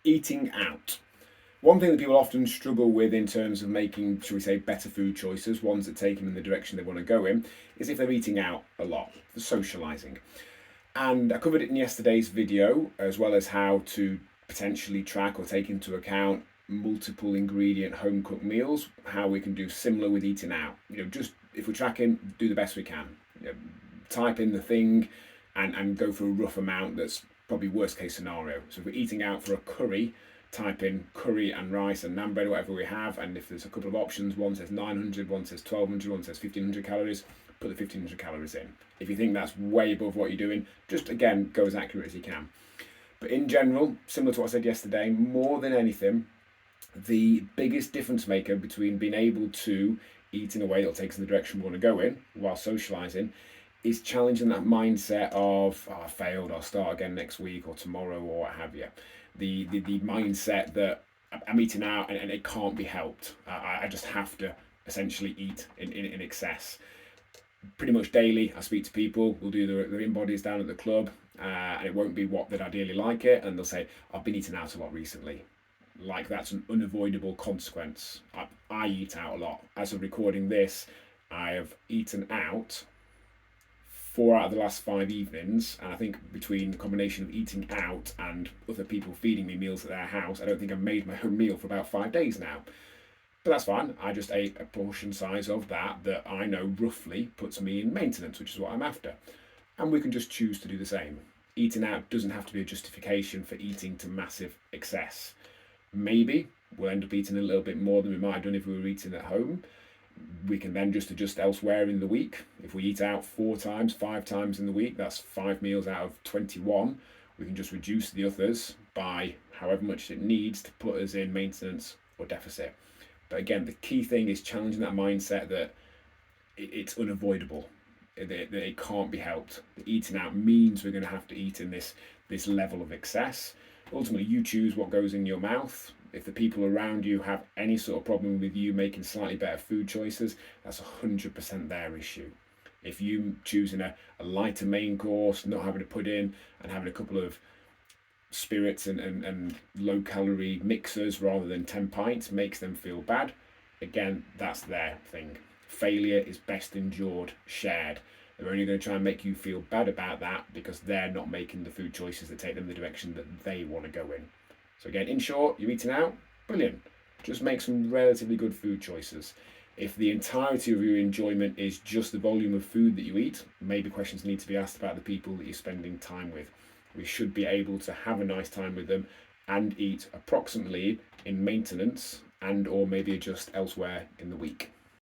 Eating out. One thing that people often struggle with in terms of making, shall we say, better food choices, ones that take them in the direction they want to go in, is if they're eating out a lot, the socialising. And I covered it in yesterday's video, as well as how to potentially track or take into account multiple ingredient home cooked meals, how we can do similar with eating out. Just if we're tracking, do the best we can. Type in the thing and go for a rough amount that's probably worst case scenario. So if we're eating out for a curry, type in curry and rice and naan bread, whatever we have, and if there's a couple of options, one says 900, one says 1200, one says 1500 calories, put the 1500 calories in. If you think that's way above what you're doing, just again, go as accurate as you can. But in general, similar to what I said yesterday, more than anything, the biggest difference maker between being able to eat in a way that takes in the direction we want to go in while socialising is challenging that mindset of, oh, I failed, I'll start again next week or tomorrow or what have you. The mindset that I'm eating out and it can't be helped. I just have to essentially eat in excess. Pretty much daily, I speak to people, we'll do their in-bodies down at the club, and it won't be what they'd ideally like it, and they'll say, I've been eating out a lot recently. Like that's an unavoidable consequence. I eat out a lot. As of recording this, I have eaten out 4 out of the last 5 evenings, and I think between the combination of eating out and other people feeding me meals at their house, I don't think I've made my own meal for about 5 days now. But that's fine. I just ate a portion size of that I know roughly puts me in maintenance, which is what I'm after. And we can just choose to do the same. Eating out doesn't have to be a justification for eating to massive excess. Maybe we'll end up eating a little bit more than we might have done if we were eating at home. We can then just adjust elsewhere in the week. If we eat out 4 times, 5 times in the week, that's 5 meals out of 21. We can just reduce the others by however much it needs to put us in maintenance or deficit. But again, the key thing is challenging that mindset that it's unavoidable, that it can't be helped. The eating out means we're going to have to eat in this level of excess. Ultimately, you choose what goes in your mouth. If the people around you have any sort of problem with you making slightly better food choices, that's 100% their issue. If you choosing a lighter main course, not having to put in and having a couple of spirits and low calorie mixers rather than 10 pints makes them feel bad, again, that's their thing. Failure is best endured shared. They're only going to try and make you feel bad about that because they're not making the food choices that take them the direction that they want to go in. So again, in short, you're eating out, brilliant. Just make some relatively good food choices. If the entirety of your enjoyment is just the volume of food that you eat, maybe questions need to be asked about the people that you're spending time with. We should be able to have a nice time with them and eat approximately in maintenance and or maybe adjust elsewhere in the week.